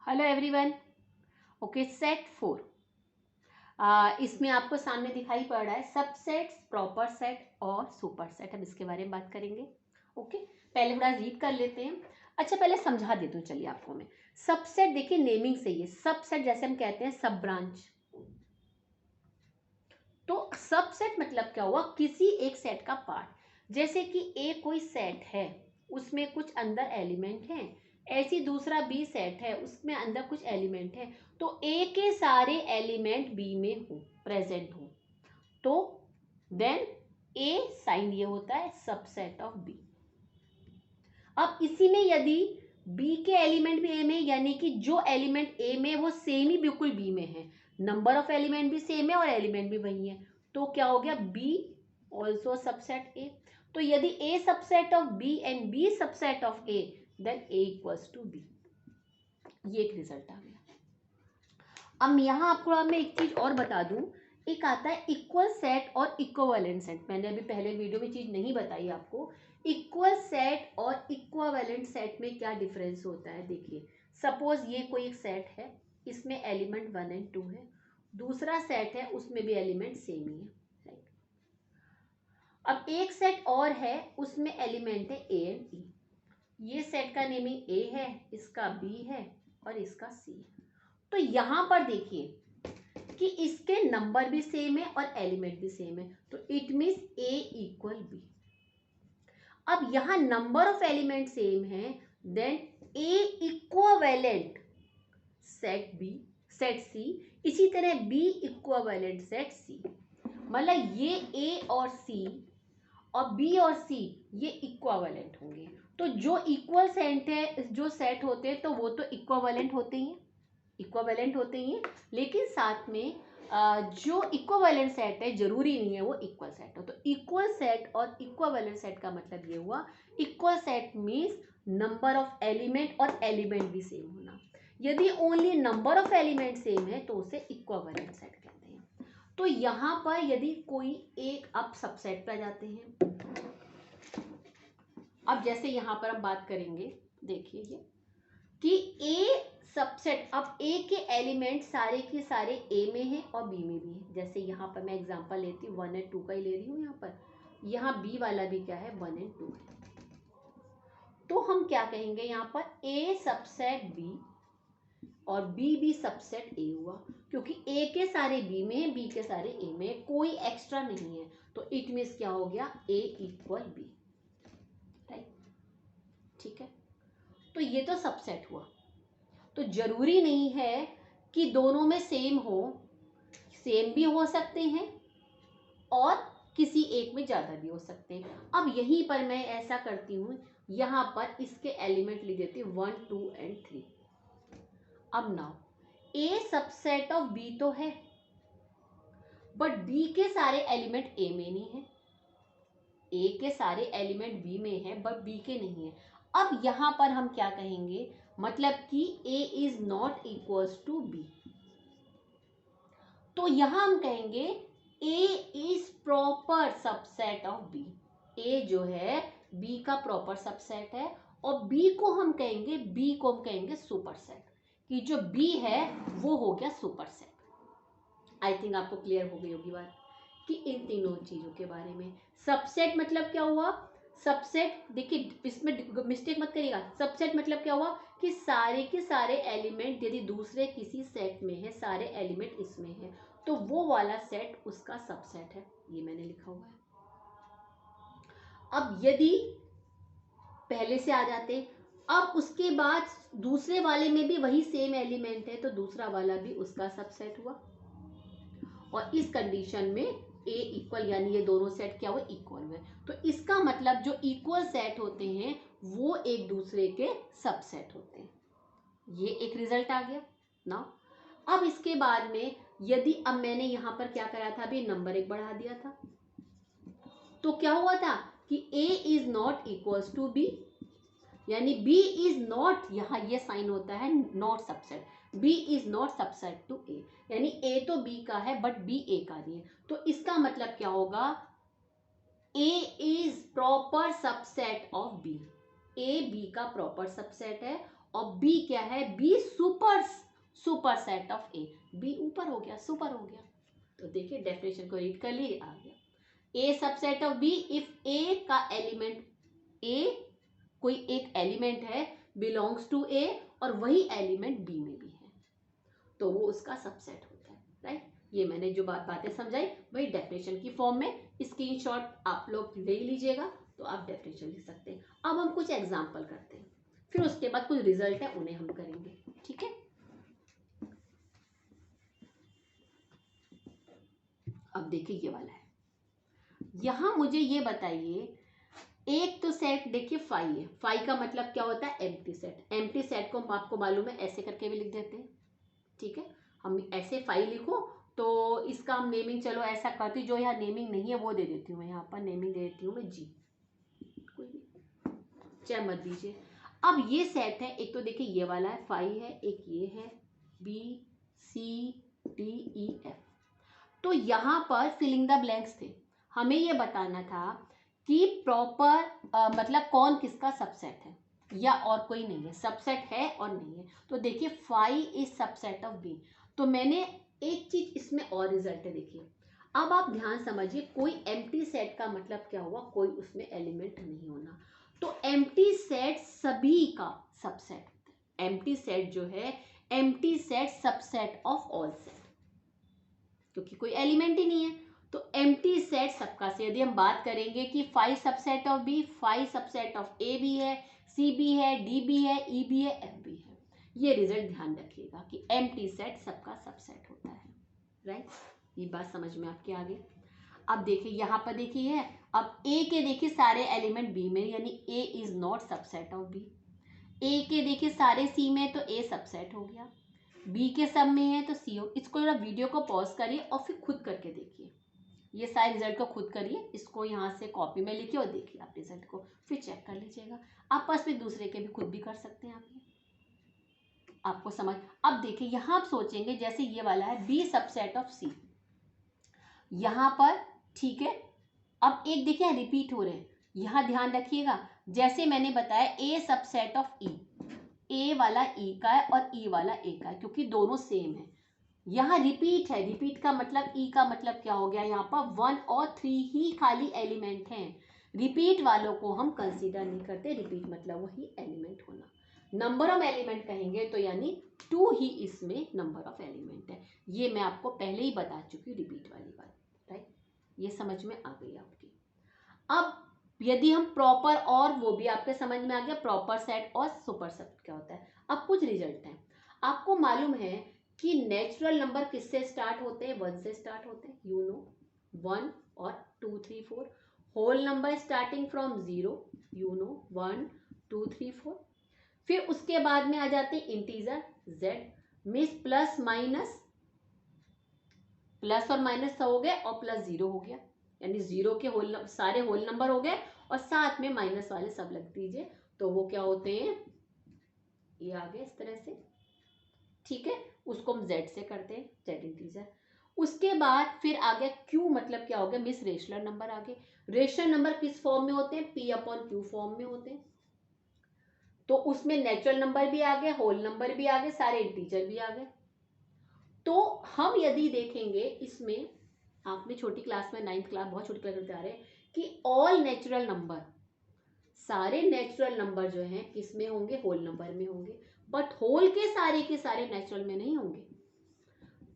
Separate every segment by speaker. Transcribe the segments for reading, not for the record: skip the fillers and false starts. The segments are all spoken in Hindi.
Speaker 1: Hello everyone. Okay, set 4। इसमें आपको सामने दिखाई पड़ रहा है सबसेट्स, प्रॉपर सेट और सुपर सेट। हम इसके बारे में बात करेंगे। ओके, पहले थोड़ा रीड कर लेते हैं। अच्छा, पहले समझा देती हूँ, चलिए आपको मैं। सबसेट देखिए, नेमिंग से ही है। सबसेट जैसे हम कहते हैं सब ब्रांच, तो सबसेट मतलब क्या हुआ, किसी एक सेट का पार्ट। जैसे कि ए कोई सेट है, उसमें कुछ अंदर एलिमेंट हैं। ऐसी दूसरा बी सेट है, उसमें अंदर कुछ एलिमेंट है। तो ए के सारे एलिमेंट बी में हो, प्रेजेंट हो, तो देन ए साइन ये होता है सबसेट ऑफ बी। अब इसी में यदि बी के एलिमेंट भी ए में, यानी कि जो एलिमेंट ए में वो सेम ही बिल्कुल बी में है, नंबर ऑफ एलिमेंट भी सेम है और एलिमेंट भी वही है, तो क्या हो गया, बी ऑल्सो सबसेट ए। तो यदि A subset of B and B subset of A, then A equals to B. ये एक रिजल्ट आ गया। अब यहाँ आपको मैं एक चीज और बता दूं, एक आता है इक्वल सेट और इक्विवेलेंट सेट। मैंने अभी पहले वीडियो में चीज नहीं बताई आपको। इक्वल सेट और इक्विवेलेंट सेट में क्या डिफरेंस होता है, देखिए। सपोज ये कोई एक सेट है, इसमें एलिमेंट 1 एंड 2 है। दूसरा सेट है, उसमें भी एलिमेंट सेम ही है, राइट। अब एक सेट और है, उसमें एलिमेंट है ए एंड ई। ये सेट का नेमिंग ए है, इसका बी है और इसका सी है। तो यहां पर देखिए कि इसके नंबर भी सेम है और एलिमेंट भी सेम है, तो it means A equal B. अब यहां नंबर ऑफ एलिमेंट सेम है, then A equivalent set B, set C. इसी तरह बी इक्विवेलेंट सेट सी। मतलब ये ए और सी और बी और सी ये इक्विवेलेंट होंगे। तो जो इक्वल सेट है, जो सेट होते हैं, तो वो तो इक्विवेलेंट होते ही हैं, इक्विवेलेंट होते ही हैं। लेकिन साथ में जो इक्विवेलेंट सेट है, जरूरी नहीं है वो इक्वल सेट हो। तो इक्वल सेट और इक्विवेलेंट सेट का मतलब ये हुआ, equal set means number of element और एलिमेंट भी सेम होना। यदि only number of element same है तो उसे इक्विवेलेंट सेट कहते हैं। तो यहां पर यदि कोई एक, अब सबसेट पे जाते हैं। अब जैसे यहां पर हम बात करेंगे, देखिए ये कि ए सबसेट, अब ए के एलिमेंट सारे के सारे ए में है और बी में भी है। जैसे यहाँ पर मैं एग्जांपल लेती हूँ, 1 एंड 2 का ही ले रही हूँ। यहाँ पर यहाँ बी वाला भी क्या है, 1 एंड 2 है। तो हम क्या कहेंगे, यहाँ पर ए सबसेट बी और बी भी सबसेट ए हुआ, क्योंकि ए के सारे बी में है, बी के सारे ए में है, कोई एक्स्ट्रा नहीं है। तो इट मीन्स क्या हो गया, ए इक्वल बी, राइट। ठीक है, तो ये तो सबसेट हुआ। तो जरूरी नहीं है कि दोनों में सेम हो, सेम भी हो सकते हैं और किसी एक में ज़्यादा भी हो सकते हैं। अब यहीं पर मैं ऐसा करती हूँ, यहाँ पर इसके एलिमेंट लिख देती हूँ 1, 2 एंड 3। अब now A subset of B तो है, बट बी के सारे एलिमेंट ए में नहीं है। ए के सारे एलिमेंट बी में है बट बी के नहीं है। अब यहां पर हम क्या कहेंगे, मतलब कि A is not equals to B. तो यहां हम कहेंगे A is proper subset of B. A जो है बी का प्रॉपर सबसेट है और बी को हम कहेंगे, बी को हम कहेंगे सुपर सेट, कि जो बी है वो हो गया सुपर सेट। आई थिंक आपको क्लियर हो गई होगी बात कि इन तीनों चीजों के बारे में। सबसेट मतलब क्या हुआ, सबसेट देखिए, इसमें मिस्टेक मत करिएगा। सबसेट मतलब क्या हुआ कि सारे के सारे एलिमेंट यदि दूसरे किसी सेट में है, सारे एलिमेंट इसमें है, तो वो वाला सेट उसका सबसेट है। ये मैंने लिखा हुआ है। अब यदि पहले से आ जाते, अब उसके बाद दूसरे वाले में भी वही सेम एलिमेंट है, तो दूसरा वाला भी उसका सबसेट हुआ। और इस कंडीशन में ए इक्वल, यानी ये दोनों सेट क्या हुए, इक्वल हुए। तो इसका मतलब जो इक्वल सेट होते हैं वो एक दूसरे के सबसेट होते हैं। ये एक रिजल्ट आ गया ना। अब इसके बाद में यदि, अब मैंने यहां पर क्या करा था, अभी नंबर 1 बढ़ा दिया था, तो क्या हुआ था कि A is not equals to B, यानी बी इज नॉट, यहां ये साइन होता है not subset, B is not subset to A, यानी ए तो बी का है बट बी ए का नहीं है। तो इसका मतलब क्या होगा, A is proper subset of B. A B का प्रॉपर सबसेट है और बी क्या है, B superset of A, B ऊपर हो गया, सुपर हो गया। तो देखिए डेफिनेशन को रीड कर लिए, आ गया ए सबसेट ऑफ बी इफ ए का एलिमेंट, ए कोई एक एलिमेंट है बिलोंग्स टू ए और वही एलिमेंट बी में भी है, तो वो उसका सबसेट होता है, राइट। ये मैंने जो बातें समझाई वही डेफिनेशन की फॉर्म में, स्क्रीनशॉट आप लोग ले लीजिएगा तो आप डेफिनेशन लिख सकते हैं। अब हम कुछ एग्जांपल करते हैं, फिर उसके बाद कुछ रिजल्ट है उन्हें हम करेंगे, ठीक है। अब देखिए ये वाला है, यहां मुझे ये बताइए, एक तो सेट देखिए फाई है, फाई का मतलब क्या होता है, एम्प्टी सेट। एम्प्टी सेट को आपको मालूम है ऐसे करके भी लिख देते हैं, ठीक है। हम ऐसे फाई लिखो तो इसका हम नेमिंग चलो ऐसा करती, जो यहाँ नेमिंग नहीं है वो दे देती हूँ मैं, यहाँ पर नेमिंग दे देती हूँ मैं जी, कोई भी चाहे मत दीजिए। अब ये सेट है, एक तो देखिए ये वाला है फाई है, एक ये है B C D E F. तो यहाँ पर फिलिंग द ब्लैंक्स थे, हमें ये बताना था कि प्रॉपर मतलब कौन किसका सबसेट है या और कोई नहीं है, सबसेट है और नहीं है। तो देखिए phi is subset of B. तो मैंने एक चीज इसमें और रिजल्ट है, देखिए अब आप ध्यान समझिए, कोई एम्प्टी सेट का मतलब क्या हुआ, कोई उसमें एलिमेंट नहीं होना। तो एम्प्टी सेट सभी का सबसेट होता है, एम्प्टी सेट जो है, empty set subset of all set, क्योंकि कोई एलिमेंट ही नहीं है। तो एम्प्टी सेट सबका से, यदि हम बात करेंगे कि phi subset of B, phi subset of A भी है, सी भी है, डी भी है, ई भी है, एफ भी है, ये रिजल्ट ध्यान रखिएगा कि एम्प्टी सेट सबका सबसेट होता है, राइट। ये बात समझ में आपके आगे। अब देखिए यहाँ पर देखिए, अब ए के देखिए सारे एलिमेंट बी में, यानी A is not subset of B. A के देखिए सारे सी में, तो ए सबसेट हो गया। बी के सब में है तो सी हो। इसको जरा वीडियो को पॉज करिए और फिर खुद करके देखिए, ये सारे रिजल्ट को खुद करिए, इसको यहाँ से कॉपी में लिखिए और देखिए आप रिजल्ट को, फिर चेक कर लीजिएगा। आपस में दूसरे के भी खुद भी कर सकते हैं आप, ये आपको समझ। अब देखिए यहाँ आप सोचेंगे जैसे ये वाला है बी सबसेट ऑफ सी, यहाँ पर ठीक है। अब एक देखिए रिपीट हो रहे हैं, यहाँ ध्यान रखिएगा, जैसे मैंने बताया ए सबसेट ऑफ ई, ए वाला ई का है और ई वाला ए का है, क्योंकि दोनों सेम है। यहाँ रिपीट है, रिपीट का मतलब ई का मतलब क्या हो गया, यहाँ पर 1 और 3 ही खाली एलिमेंट हैं। रिपीट वालों को हम कंसीडर नहीं करते, रिपीट मतलब वही एलिमेंट होना। नंबर ऑफ एलिमेंट कहेंगे तो यानी 2 ही इसमें नंबर ऑफ एलिमेंट है, ये मैं आपको पहले ही बता चुकी हूँ रिपीट वाली बात, राइट। ये समझ में आ गई आपकी। अब यदि हम प्रॉपर, और वो भी आपके समझ में आ गया प्रॉपर सेट और सुपर सेट क्या होता है। अब कुछ रिजल्ट हैं, आपको मालूम है कि नेचुरल नंबर किससे स्टार्ट होते हैं, 1 से स्टार्ट होते हैं, यू नो 1 और 2 3 4। Whole number starting from 0, you know 1 2 3 4। फिर उसके बाद में आ जाते हैं integer z, means plus minus, plus और माइनस हो गए और प्लस 0 हो गया, यानी 0 के सारे होल नंबर हो गए और साथ में माइनस वाले सब लग दीजिए, तो वो क्या होते हैं, ये आ गए इस तरह से, ठीक है। उसको हम z से करते हैं, z इंटीजर। उसके बाद फिर आ गया q, मतलब क्या हो गया, मिस रेशनल नंबर आ गए। रेशनल नंबर किस फॉर्म में होते हैं, p/q फॉर्म में होते हैं। तो उसमें नेचुरल नंबर भी आ गए, होल नंबर भी आ गए, सारे इंटीजर भी आ गए। तो हम यदि देखेंगे इसमें, आपने छोटी क्लास में 9th क्लास, बहुत छोटी क्लास में बता रहे हैं कि ऑल नेचुरल नंबर, सारे नेचुरल नंबर जो हैं किसमें होंगे, होल नंबर में होंगे। बट होल के सारे नेचुरल में नहीं होंगे।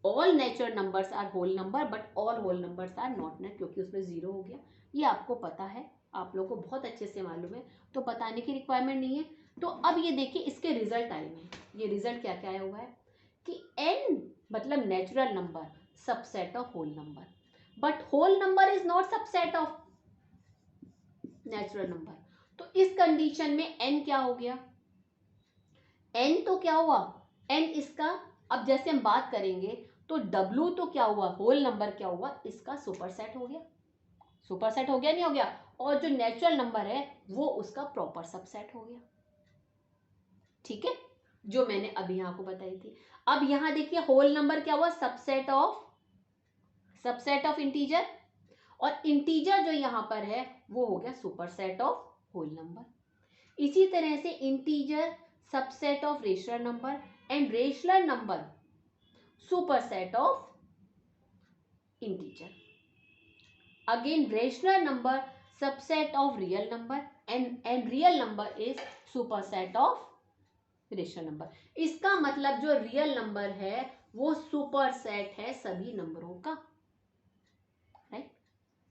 Speaker 1: All natural numbers are whole number but all whole numbers are not net, क्योंकि उसमें 0 हो गया। ये आपको पता है, आप लोगों को बहुत अच्छे से मालूम है, तो बताने की रिक्वायरमेंट नहीं है। तो अब ये देखिए इसके रिजल्ट आए हैं, ये रिजल्ट क्या क्या आया हुआ है कि n मतलब natural number subset of whole number, but whole number is not subset of natural number. तो इस कंडीशन में n क्या हो गया, n तो क्या हुआ, n इसका, अब जैसे हम बात करेंगे तो w तो क्या हुआ, होल नंबर क्या हुआ, इसका सुपरसेट हो गया, सुपरसेट हो गया नहीं हो गया, और जो नेचुरल नंबर है वो उसका प्रॉपर सबसेट हो गया, ठीक है, जो मैंने अभी यहां को बताई थी। अब यहां देखिए होल नंबर क्या हुआ, सबसेट ऑफ इंटीजर, और इंटीजर जो यहां पर है वो हो गया सुपरसेट ऑफ होल नंबर। इसी तरह से integer subset of rational number and rational number superset of integer. Again, rational number subset of real number and real number is superset of rational number. इसका मतलब जो रियल नंबर है वो सुपरसेट है सभी नंबरों का, राइट?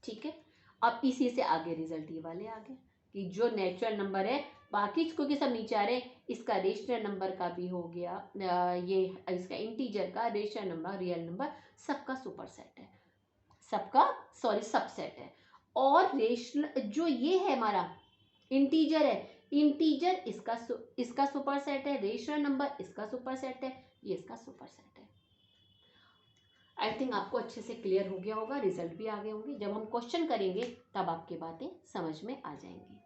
Speaker 1: ठीक है, अब इसी से आगे रिजल्ट ये वाले आ गए कि जो नेचुरल नंबर है, बाकी क्योंकि सब नीचे आ रहे, इसका रेशनल नंबर का भी हो गया, ये इसका इंटीजर का, रेशनल नंबर, रियल नंबर, सबका सुपरसेट है, सबका सॉरी सबसेट है। और रेशनल जो ये है हमारा इंटीजर है, इंटीजर इसका सुपरसेट है, रेशनल नंबर इसका सुपरसेट है, ये इसका सुपरसेट है। आई थिंक आपको अच्छे से क्लियर हो गया होगा, रिजल्ट भी आ गए होंगे। जब हम क्वेश्चन करेंगे तब आपकी बातें समझ में आ जाएंगी।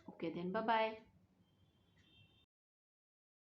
Speaker 1: Okay then, bye bye.